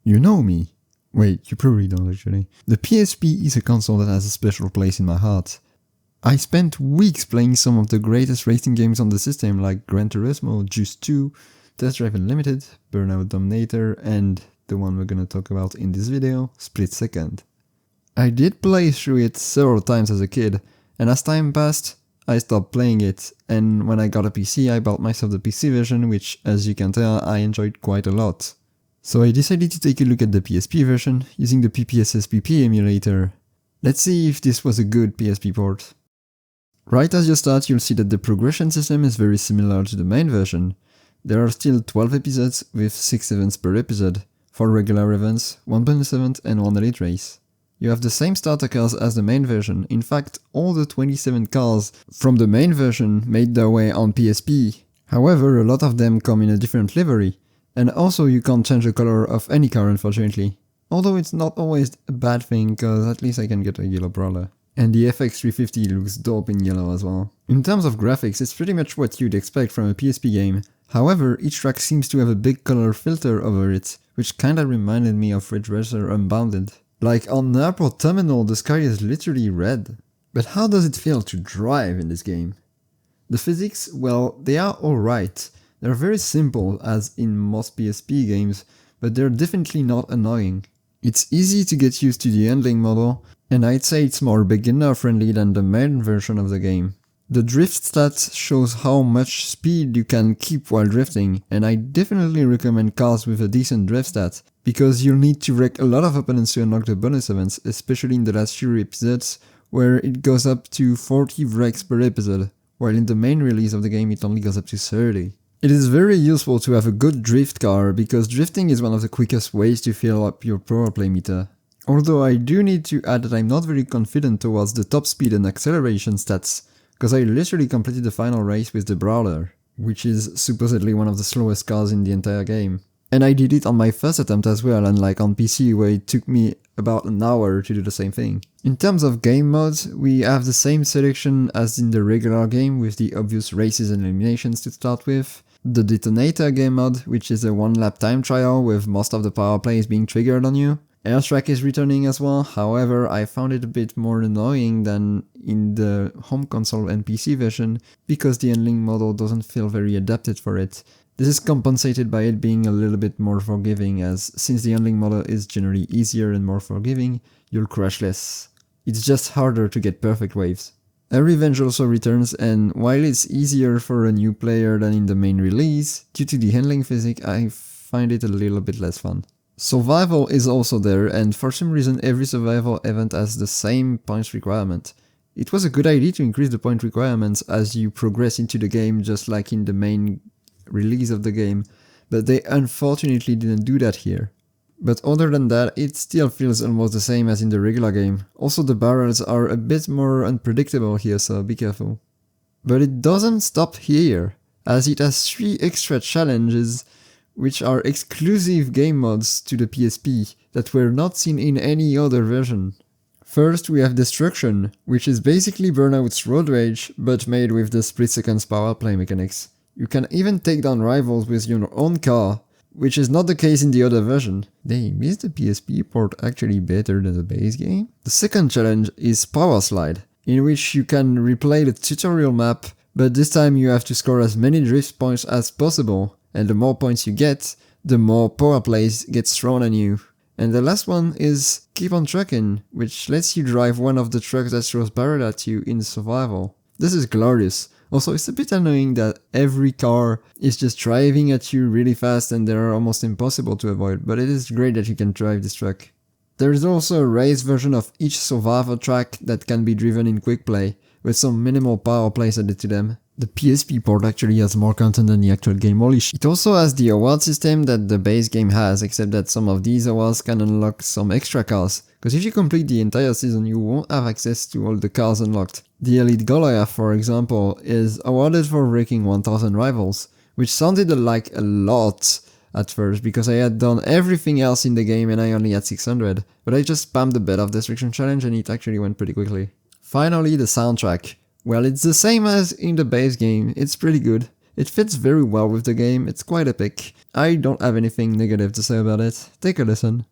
You know me. Wait, you probably don't actually. The PSP is a console that has a special place in my heart. I spent weeks playing some of the greatest racing games on the system like Gran Turismo, Juice 2, Test Drive Unlimited, Burnout Dominator, and the one we're gonna talk about in this video, Split Second. I did play through it several times as a kid, and as time passed, I stopped playing it, and when I got a PC I bought myself the PC version, which, as you can tell, I enjoyed quite a lot. So I decided to take a look at the PSP version using the PPSSPP emulator. Let's see if this was a good PSP port. Right as you start, you'll see that the progression system is very similar to the main version. There are still 12 episodes with 6 events per episode, 4 regular events, 1 bonus event and 1 elite race. You have the same starter cars as the main version. In fact, all the 27 cars from the main version made their way on PSP. However, a lot of them come in a different livery. And also you can't change the color of any car, unfortunately. Although it's not always a bad thing, cause at least I can get a yellow brawler. And the FX350 looks dope in yellow as well. In terms of graphics, it's pretty much what you'd expect from a PSP game. However, each track seems to have a big color filter over it, which kinda reminded me of Ridge Racer Unbounded. Like on the airport terminal, the sky is literally red. But how does it feel to drive in this game? The physics, well, they are alright. They're very simple, as in most PSP games, but they're definitely not annoying. It's easy to get used to the handling model, and I'd say it's more beginner friendly than the main version of the game. The drift stats shows how much speed you can keep while drifting, and I definitely recommend cars with a decent drift stat, because you'll need to wreck a lot of opponents to unlock the bonus events, especially in the last few episodes, where it goes up to 40 wrecks per episode, while in the main release of the game it only goes up to 30. It is very useful to have a good drift car, because drifting is one of the quickest ways to fill up your power play meter. Although I do need to add that I'm not very confident towards the top speed and acceleration stats, because I literally completed the final race with the Brawler, which is supposedly one of the slowest cars in the entire game. And I did it on my first attempt as well, unlike on PC where it took me about an hour to do the same thing. In terms of game modes, we have the same selection as in the regular game with the obvious races and eliminations to start with. The Detonator game mode, which is a 1 lap time trial with most of the power plays being triggered on you. Airtrack is returning as well, however I found it a bit more annoying than in the home console and PC version because the handling model doesn't feel very adapted for it. This is compensated by it being a little bit more forgiving, as since the handling model is generally easier and more forgiving, you'll crash less. It's just harder to get perfect waves. A Revenge also returns, and while it's easier for a new player than in the main release, due to the handling physics I find it a little bit less fun. Survival is also there, and for some reason every survival event has the same points requirement. It was a good idea to increase the point requirements as you progress into the game, just like in the main release of the game, but they unfortunately didn't do that here. But other than that, it still feels almost the same as in the regular game. Also the barrels are a bit more unpredictable here, so be careful. But it doesn't stop here, as it has 3 extra challenges which are exclusive game mods to the PSP that were not seen in any other version. First we have Destruction, which is basically Burnout's Road Rage, but made with the split seconds power play mechanics. You can even take down rivals with your own car, which is not the case in the other version. They missed the PSP port actually better than the base game. The second challenge is Power Slide, in which you can replay the tutorial map, but this time you have to score as many drift points as possible, and the more points you get, the more power plays gets thrown on you. And the last one is Keep on Trucking, which lets you drive one of the trucks that throws barrel at you in survival. This is glorious. Also, it's a bit annoying that every car is just driving at you really fast and they are almost impossible to avoid, but it is great that you can drive this truck. There is also a race version of each survivor track that can be driven in quick play, with some minimal power plays added to them. The PSP port actually has more content than the actual game, holy shit. It also has the award system that the base game has, except that some of these awards can unlock some extra cars, because if you complete the entire season you won't have access to all the cars unlocked. The Elite Goliath, for example, is awarded for wrecking 1000 rivals, which sounded like a lot at first because I had done everything else in the game and I only had 600, but I just spammed the Bed of Destruction challenge and it actually went pretty quickly. Finally, the soundtrack. Well, it's the same as in the base game, it's pretty good. It fits very well with the game, it's quite epic. I don't have anything negative to say about it. Take a listen.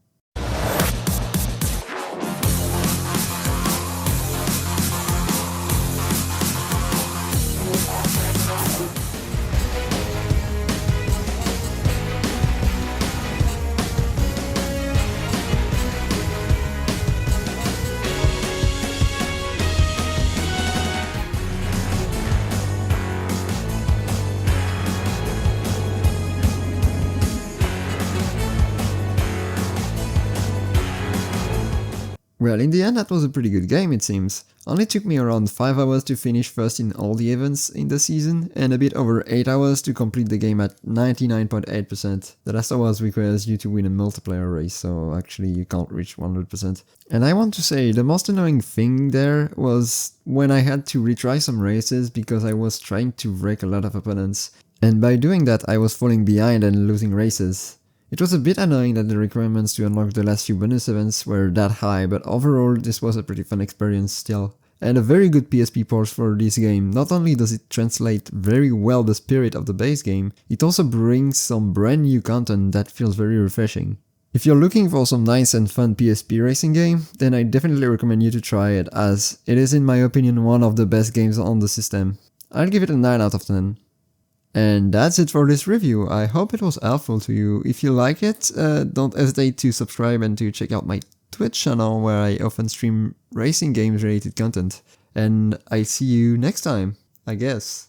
Well, in the end that was a pretty good game, it seems. Only took me around 5 hours to finish first in all the events in the season, and a bit over 8 hours to complete the game at 99.8%. The last hours requires you to win a multiplayer race, so actually you can't reach 100%. And I want to say, the most annoying thing there was when I had to retry some races because I was trying to wreck a lot of opponents. And by doing that I was falling behind and losing races. It was a bit annoying that the requirements to unlock the last few bonus events were that high, but overall this was a pretty fun experience still. And a very good PSP port for this game. Not only does it translate very well the spirit of the base game, it also brings some brand new content that feels very refreshing. If you're looking for some nice and fun PSP racing game, then I definitely recommend you to try it, as it is in my opinion one of the best games on the system. I'll give it a 9 out of 10. And that's it for this review. I hope it was helpful to you. If you like it, don't hesitate to subscribe and to check out my Twitch channel where I often stream racing games related content. And I see you next time, I guess.